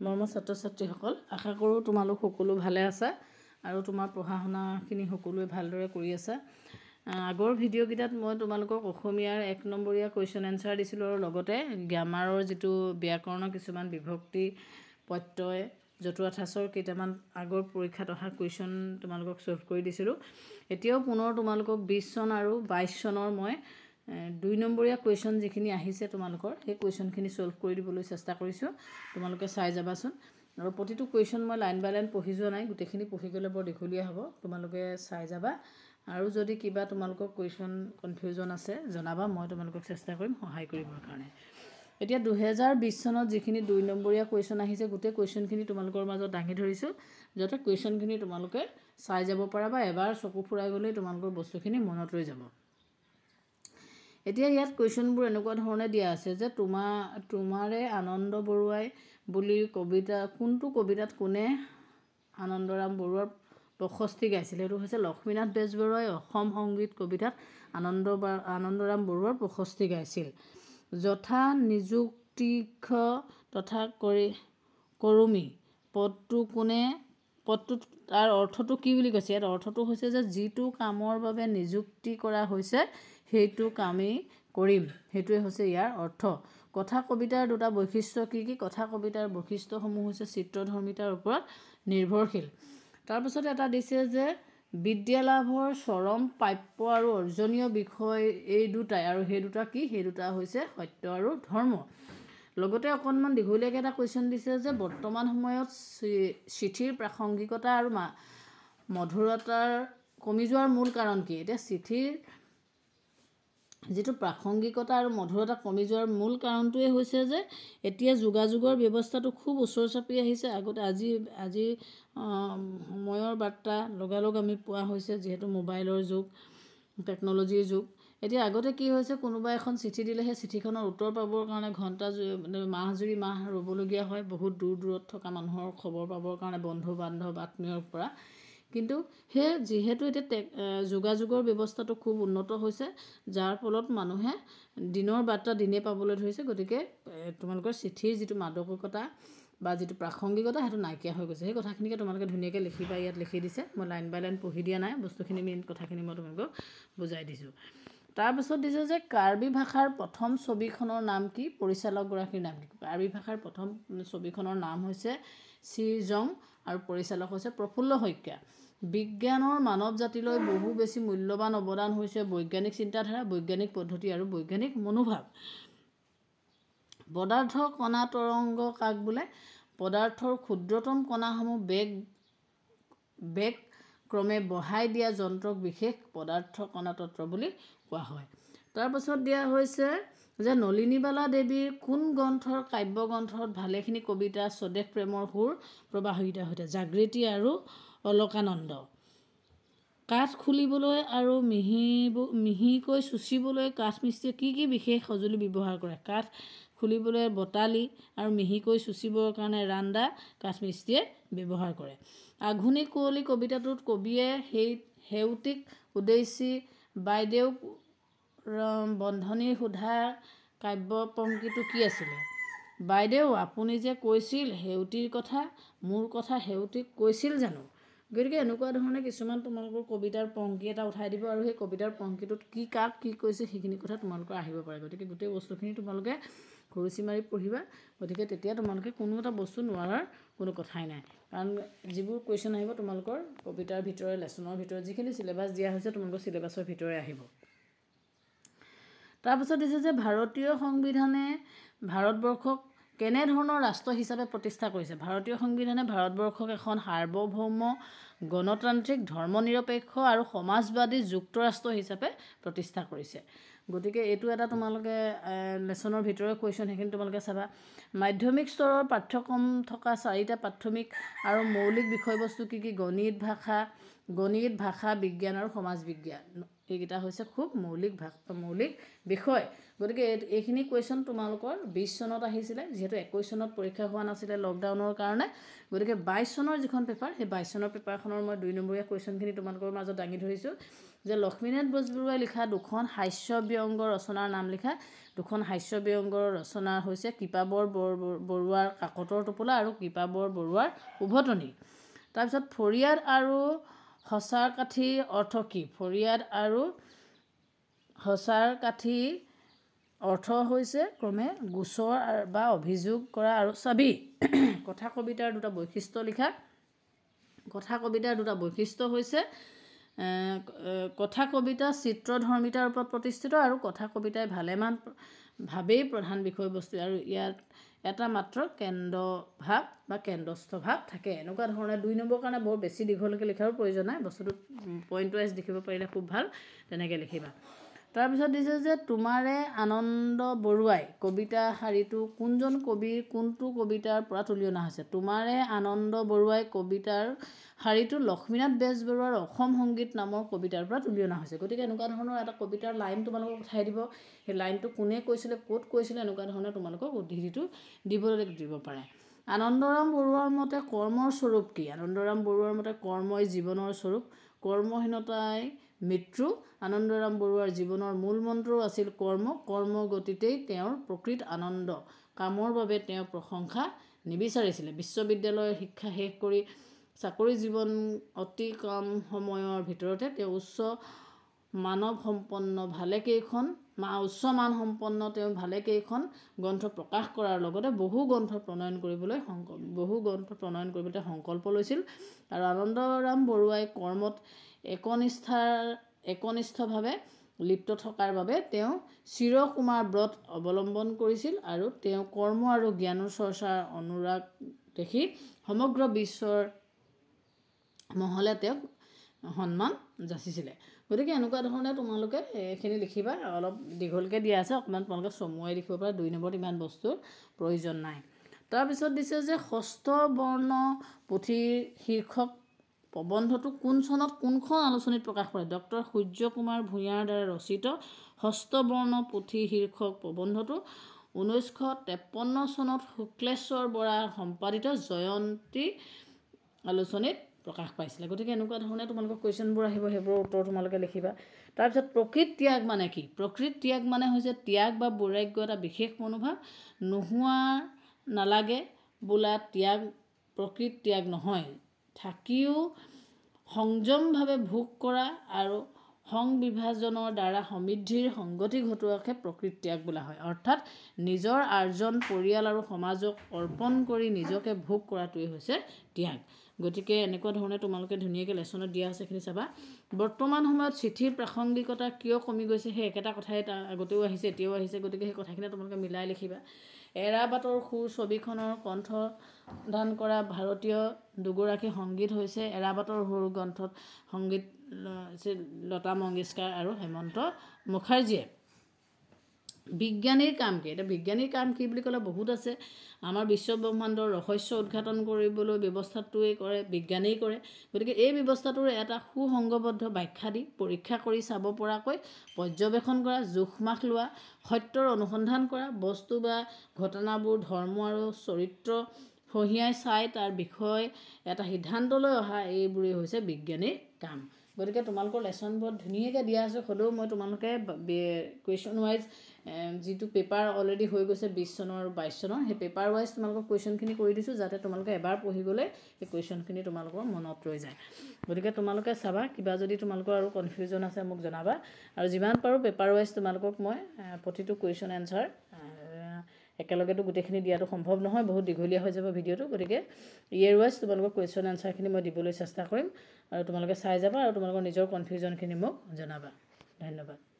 মৰমৰ ছাত্ৰ-ছাত্ৰীসকল, আশা কৰোঁ তোমালোক সকলো ভালে আছা আৰু তোমাৰ পঢ়া শুনাখিনি সকলোৱে ভালদৰে কৰি আছা। আগৰ ভিডিঅ'কেইটাত মই তোমালোকক অসমীয়াৰ 1 নম্বৰীয়া কুৱেশ্যন এনচাৰ দিছিলোঁ আৰু লগতে গ্ৰামাৰৰ যিটো ব্যাকৰণৰ কিছুমান বিভক্তি প্ৰত্যয় জতুৱা ঠাঁচৰ কেইটামান আগৰ পৰীক্ষাত অহা কুৱেশ্যন তোমালোকক ছল্ভ কৰি দিছিলোঁ। এতিয়াও পুনৰ তোমালোকক 20 চন আৰু 22 চনৰ মই 2 নম্বৰীয়া কুৱেশ্যন যিখিনি আহিছে তোমালোকৰ সেই কুৱেশ্যনখিনি ছল্ভ কৰি দিবলৈ চেষ্টা কৰিছোঁ। তোমালোকে চাই যাবাচোন আৰু প্ৰতিটো কুৱেশ্যন মই লাইন বাই লাইন পঢ়ি যোৱা নাই, গোটেইখিনি পঢ়ি গ'লে বৰ দীঘলীয়া হ'ব। তোমালোকে চাই যাবা আৰু যদি কিবা তোমালোকৰ কুৱেশ্যন কনফিউজন আছে জনাবা, মই তোমালোকক চেষ্টা কৰিম সহায় কৰিবৰ কাৰণে। এতিয়া 2020 চনত যিখিনি 2 নম্বৰীয়া কুৱেশ্যন আহিছে গোটেই কুৱেশ্যনখিনি তোমালোকৰ মাজত দাঙি ধৰিছোঁ, যাতে কুৱেশ্যনখিনি তোমালোকে চাই যাব পাৰা বা এবাৰ চকু ফুৰাই গ'লেই তোমালোকৰ বস্তুখিনি মনত ৰৈ যাব। এতিয়া ইয়াত কুৱেশ্যনবোৰ এনেকুৱা ধৰণে দিয়া আছে যে তোমাৰে আনন্দ বৰুৱাই বুলি কবিতা কোনটো কবিতাত কোনে আনন্দৰাম বৰুৱাৰ প্ৰশস্তি গাইছিল? সেইটো হৈছে লক্ষ্মীনাথ বেজবৰুৱাই অসম সংগীত কবিতাত আনন্দৰাম বৰুৱাৰ প্ৰশস্তি গাইছিল। যথা নিযুক্তিক্ষ তথা কৰমী পদটো তাৰ অৰ্থটো কি বুলি কৈছে? ইয়াত অৰ্থটো হৈছে যে যিটো কামৰ বাবে নিযুক্তি কৰা হৈছে সেইটো কামেই কৰিম, সেইটোৱে হৈছে ইয়াৰ অৰ্থ। কথা কবিতাৰ দুটা বৈশিষ্ট্য কি কি? কথা কবিতাৰ বৈশিষ্ট্যসমূহ হৈছে চিত্ৰধৰ্মিতাৰ ওপৰত নিৰ্ভৰশীল। তাৰপিছত এটা দিছে যে বিদ্যা লাভৰ চৰম প্ৰাপ্য আৰু অৰ্জনীয় বিষয় এই দুটাই, আৰু সেই দুটা কি? সেই দুটা হৈছে সত্য আৰু ধৰ্ম। লগতে অকণমান দীঘলীয়াকৈ এটা কুৱেশ্যন দিছে যে বৰ্তমান সময়ত চিঠিৰ প্ৰাসংগিকতা আৰু মধুৰতাৰ কমি যোৱাৰ মূল কাৰণ কি? এতিয়া চিঠিৰ যিটো প্ৰাসংগিকতা আৰু মধুৰতা কমি যোৱাৰ মূল কাৰণটোৱে হৈছে যে এতিয়া যোগাযোগৰ ব্যৱস্থাটো খুব ওচৰ চাপি আহিছে। আগতে আজি সময়ৰ বাৰ্তা লগালগ আমি পোৱা হৈছে, যিহেতু মোবাইলৰ যুগ, টেকন'লজিৰ যুগ। এতিয়া আগতে কি হৈছে, কোনোবা এখন চিঠি দিলে সেই চিঠিখনৰ উত্তৰ পাবৰ কাৰণে মাহ ৰ'বলগীয়া হয়, বহুত দূৰ দূৰত থকা মানুহৰ খবৰ পাবৰ কাৰণে, বন্ধু বান্ধৱ আত্মীয়ৰ পৰা। কিন্তু যিহেতু এতিয়া যোগাযোগৰ ব্যৱস্থাটো খুব উন্নত হৈছে, যাৰ ফলত মানুহে দিনৰ বাৰ্তা দিনে পাবলৈ ধৰিছে, গতিকে তোমালোকৰ চিঠিৰ যিটো মাদকতা বা যিটো প্ৰাসংগিকতা সেইটো নাইকিয়া হৈ গৈছে। সেই কথাখিনিকে তোমালোকে ধুনীয়াকৈ লিখিবা, ইয়াত লিখি দিছে, মই লাইন বাই লাইন পঢ়ি দিয়া নাই, বস্তুখিনি মেইন কথাখিনি মই তোমালোকক বুজাই দিছোঁ। তাৰপিছত দিছে যে কাৰ্বি ভাষাৰ প্ৰথম ছবিখনৰ নাম কি? পৰিচালকগৰাকীৰ নাম কি? কাৰ্বি ভাষাৰ প্ৰথম ছবিখনৰ নাম হৈছে শ্ৰীজং আৰু পৰিচালক হৈছে প্ৰফুল্ল শইকীয়া। বিজ্ঞানৰ মানৱ জাতিলৈ বহু বেছি মূল্যৱান অৱদান হৈছে বৈজ্ঞানিক চিন্তাধাৰা, বৈজ্ঞানিক পদ্ধতি আৰু বৈজ্ঞানিক মনোভাৱ। পদাৰ্থ কণা তৰংগ কাক বোলে? পদাৰ্থৰ ক্ষুদ্ৰতম কণাসমূহ বেগ ক্ৰমে বঢ়াই দিয়া যন্ত্ৰক বিশেষ পদাৰ্থ কণা তত্ত্ব বুলি কোৱা হয়। তাৰপাছত দিয়া হৈছে যে নলিনীবালা দেৱীৰ কোন গ্ৰন্থৰ কাব্যগ্ৰন্থত ভালেখিনি কবিতা স্বদেশ প্ৰেমৰ সুৰ প্ৰবাহিত হৈছে? জাগৃতি আৰু অলকানন্দ। কাঠ খুলিবলৈ আৰু মিহিকৈ চুচিবলৈ কাঠমিস্ত্ৰীয়ে কি কি বিশেষ সঁজুলি ব্যৱহাৰ কৰে? কাঠ খুলিবলৈ বটালি আৰু মিহিকৈ চুচিবৰ কাৰণে ৰান্দা কাঠমিস্ত্ৰীয়ে ব্যৱহাৰ কৰে। আধুনিক কুঁৱলী কবিতাটোত কবিয়ে সেউতীক উদ্দেশ্যি বাইদেউক বন্ধনী সোধা কাব্য পংক্তিটো কি আছিলে? বাইদেউ আপুনি যে কৈছিল সেউতীৰ কথা, মোৰ কথা সেউতীক কৈছিল জানো? গতিকে এনেকুৱা ধৰণে কিছুমান তোমালোকৰ কবিতাৰ পংক্তি এটা উঠাই দিব আৰু সেই কবিতাৰ পংক্তিটোত কি কাক কি কৈছে সেইখিনি কথা তোমালোকৰ আহিব পাৰে। গতিকে গোটেই বস্তুখিনি তোমালোকে খৰচি মাৰি পঢ়িবা, গতিকে তেতিয়া তোমালোকে কোনো এটা বস্তু নোৱাৰাৰ কোনো কথাই নাই। কাৰণ যিবোৰ কুৱেশ্যন আহিব তোমালোকৰ কবিতাৰ ভিতৰে, লেচনৰ ভিতৰত যিখিনি চিলেবাছ দিয়া হৈছে তোমালোকৰ চিলেবাছৰ ভিতৰে আহিব। তাৰপিছত দিছে যে ভাৰতীয় সংবিধানে ভাৰতবৰ্ষক কেনেধৰণৰ ৰাষ্ট্ৰ হিচাপে প্ৰতিষ্ঠা কৰিছে? ভাৰতীয় সংবিধানে ভাৰতবৰ্ষক এখন সাৰ্বভৌম গণতান্ত্ৰিক ধৰ্মনিৰপেক্ষ আৰু সমাজবাদী যুক্তৰাষ্ট্ৰ হিচাপে প্ৰতিষ্ঠা কৰিছে। গতিকে এইটো এটা তোমালোকে লেচনৰ ভিতৰৰ কুৱেশ্যন, সেইখিনি তোমালোকে চাবা। মাধ্যমিক স্তৰৰ পাঠ্যক্ৰম থকা 4টা প্ৰাথমিক আৰু মৌলিক বিষয়বস্তু কি কি? গণিত, ভাষা বিজ্ঞান আৰু সমাজ বিজ্ঞান। এইকেইটা হৈছে খুব মৌলিক বিষয়। গতিকে এইখিনি কুৱেশ্যন তোমালোকৰ 20 চনত আহিছিলে, যিহেতু 21 চনত পৰীক্ষা হোৱা নাছিলে লকডাউনৰ কাৰণে। গতিকে 22 চনৰ যিখন পেপাৰ, সেই 22 চনৰ পেপাৰখনৰ মই 2 নম্বৰীয়া কুৱেশ্যনখিনি তোমালোকৰ মাজত দাঙি ধৰিছোঁ যে লক্ষ্মীনাথ বেজবৰুৱাই লিখা 2খন হাস্য ব্যংগ ৰচনাৰ নাম লিখা। দুখন হাস্যব্যংগৰ ৰচনা হৈছে কৃপাবৰ বৰুৱাৰ কাকতৰ টোপোলা আৰু কৃপাবৰ বৰুৱাৰ উভতনি। তাৰপিছত ফৰিয়াদ আৰু সঁচাৰ কাঠিৰ অৰ্থ কি? ফৰিয়াদ আৰু সঁচাৰ কাঠি অৰ্থ হৈছে ক্ৰমে গোচৰ বা অভিযোগ কৰা আৰু চাবি। কথা কবিতাৰ দুটা বৈশিষ্ট্য লিখা। কথা কবিতাৰ দুটা বৈশিষ্ট্য হৈছে কথা কবিতা চিত্ৰধৰ্মিতাৰ ওপৰত প্ৰতিষ্ঠিত আৰু কথা কবিতাই ভালেমান ভাৱেই প্ৰধান বিষয়বস্তু আৰু ইয়াত এটা মাত্ৰ কেন্দ্ৰভাৱ বা কেন্দ্ৰস্থ ভাৱ থাকে। এনেকুৱা ধৰণে 2 নম্বৰ কাৰণে বৰ বেছি দীঘলকৈ লিখাৰো প্ৰয়োজন নাই, বস্তুটো পইণ্ট ৱাইজ লিখিব পাৰিলে খুব ভাল, তেনেকৈ লিখিবা। তাৰপিছত দিছে যে তোমাৰে আনন্দ বৰুৱাই কবিতা শাৰীটো কোনজন কবিৰ কোনটো কবিতাৰ পৰা তুলি অনা হৈছে? তোমাৰে আনন্দ বৰুৱাই কবিতাৰ শাৰীটো লক্ষ্মীনাথ বেজবৰুৱাৰ অসম সংগীত নামৰ কবিতাৰ পৰা তুলি অনা হৈছে। গতিকে এনেকুৱা ধৰণৰ এটা কবিতাৰ লাইন তোমালোকক উঠাই দিব, সেই লাইনটো কোনে কৈছিলে, ক'ত কৈছিলে, এনেকুৱা ধৰণৰ তোমালোকক উদ্ধৃতিটো দিব পাৰে। আনন্দৰাম বৰুৱাৰ মতে কৰ্মৰ স্বৰূপ কি? আনন্দৰাম বৰুৱাৰ মতে কৰ্মই জীৱনৰ স্বৰূপ, কৰ্মহীনতাই মৃত্যু। আনন্দৰাম বৰুৱাৰ জীৱনৰ মূল মন্ত্ৰও আছিল কৰ্ম, কৰ্মৰ গতিতেই তেওঁৰ প্ৰকৃত আনন্দ। কামৰ বাবে তেওঁ প্ৰশংসা নিবিচাৰিছিলে। বিশ্ববিদ্যালয়ৰ শিক্ষা শেষ কৰি চাকৰি জীৱন অতি কম সময়ৰ ভিতৰতে তেওঁ উচ্চ মানসম্পন্ন ভালেকেইখন গ্ৰন্থ প্ৰকাশ কৰাৰ লগতে বহু গ্ৰন্থ প্ৰণয়ন কৰিবলৈ সংকল্প লৈছিল। আৰু আনন্দৰাম বৰুৱাই কৰ্মত একনিষ্ঠভাৱে লিপ্ত থকাৰ বাবে তেওঁ চিৰকুমাৰ ব্ৰত অৱলম্বন কৰিছিল আৰু তেওঁ কৰ্ম আৰু জ্ঞান চৰ্চাৰ অনুৰাগ দেখি সমগ্ৰ বিশ্বৰ মহলে তেওঁক সন্মান যাচিছিলে। গতিকে এনেকুৱা ধৰণে তোমালোকে এইখিনি লিখিবা। অলপ দীঘলকৈ দিয়া আছে, অকণমান তোমালোকে চমুৱাই লিখিব পাৰা, 2 নম্বৰত ইমান বস্তুৰ প্ৰয়োজন নাই। তাৰপিছত দিছে যে ষষ্ঠ বৰ্ণ পুথিৰ শীৰ্ষক প্ৰবন্ধটো কোন চনত কোনখন আলোচনীত প্ৰকাশ কৰে? ডক্টৰ সূৰ্য কুমাৰ ভূঞাৰ দ্বাৰা ৰচিত ষষ্ঠ বৰ্ণ পুথি শীৰ্ষক প্ৰবন্ধটো 1953 চনত শুক্লেশ্বৰ বৰা সম্পাদিত জয়ন্তী আলোচনীত প্ৰকাশ পাইছিলে। গতিকে এনেকুৱা ধৰণে তোমালোকৰ কুৱেশ্যনবোৰ আহিব, সেইবোৰৰ উত্তৰ তোমালোকে লিখিবা। তাৰপিছত প্ৰকৃত ত্যাগ মানে কি? প্ৰকৃত ত্যাগ মানে হৈছে ত্যাগ বা বৈৰাগ্য এটা বিশেষ মনোভাৱ। নোহোৱা নালাগে বোলা ত্যাগ প্ৰকৃত ত্যাগ নহয়। থাকিও সংযমভাৱে ভোগ কৰা আৰু সংবিভাজনৰ দ্বাৰা সমৃদ্ধিৰ সংগতি ঘটোৱাকে প্ৰকৃত ত্যাগ বোলা হয়। অৰ্থাৎ নিজৰ আৰ্জন পৰিয়াল আৰু সমাজক অৰ্পণ কৰি নিজকে ভোগ কৰাটোৱেই হৈছে ত্যাগ। গতিকে এনেকুৱা ধৰণে তোমালোকে ধুনীয়াকৈ লেচনত দিয়া আছে, এইখিনি চাবা। বৰ্তমান সময়ত চিঠিৰ প্ৰাসংগিকতা কিয় কমি গৈছে? সেই একেটা কথাই আগতেও আহিছে, এতিয়াও আহিছে। গতিকে সেই কথাখিনি তোমালোকে মিলাই লিখিবা। এৰাবাটৰ সুৰ ছবিখনৰ কণ্ঠদান কৰা ভাৰতীয় দুগৰাকী সংগীত হৈছে এৰাবাটৰ সুৰ গ্ৰন্থত সংগীত লতা মংগেশকাৰ আৰু হেমন্ত মুখাৰ্জীয়ে। বিজ্ঞানীৰ কাম কি? এতিয়া বিজ্ঞানীৰ কাম কি বুলি ক'লে বহুত আছে। আমাৰ বিশ্বব্ৰহ্মাণ্ডৰ ৰহস্য উদ্ঘাটন কৰিবলৈ ব্যৱস্থাটোৱেই কৰে, বিজ্ঞানেই কৰে। গতিকে এই ব্যৱস্থাটোৰ এটা সুসংগবদ্ধ ব্যাখ্যা দি পৰীক্ষা কৰি চাব পৰাকৈ পৰ্যবেক্ষণ কৰা, জোখ-মাখ লোৱা, সত্যৰ অনুসন্ধান কৰা, বস্তু বা ঘটনাবোৰ ধৰ্ম আৰু চৰিত্ৰ ফঁহিয়াই চাই তাৰ বিষয়ে এটা সিদ্ধান্তলৈ অহা, এইবোৰেই হৈছে বিজ্ঞানীৰ কাম। গতিকে তোমালোকৰ লেচনবোৰত ধুনীয়াকৈ দিয়া আছে। হ'লেও মই তোমালোকে কুৱেশ্যন ৱাইজ যিটো পেপাৰ অলৰেডি হৈ গৈছে 20 চনৰ আৰু 22 চনৰ, সেই পেপাৰ ৱাইজ তোমালোকক কুৱেশ্যনখিনি কৰি দিছোঁ, যাতে তোমালোকে এবাৰ পঢ়ি গ'লে সেই কুৱেশ্যনখিনি তোমালোকৰ মনত ৰৈ যায়। গতিকে তোমালোকে চাবা, কিবা যদি তোমালোকৰ আৰু কনফিউজন আছে মোক জনাবা। আৰু যিমান পাৰোঁ পেপাৰ ৱাইজ তোমালোকক মই প্ৰতিটো কুৱেশ্যন এনচাৰ একেলগেতো গোটেইখিনি দিয়াটো সম্ভৱ নহয়, বহুত দীঘলীয়া হৈ যাব ভিডিঅ'টো। গতিকে ইয়েৰ ৱাইজ তোমালোকৰ কুৱেশ্যন এনচাৰখিনি মই দিবলৈ চেষ্টা কৰিম, আৰু তোমালোকে চাই যাবা আৰু তোমালোকৰ নিজৰ কনফিউজনখিনি মোক জনাবা। ধন্যবাদ।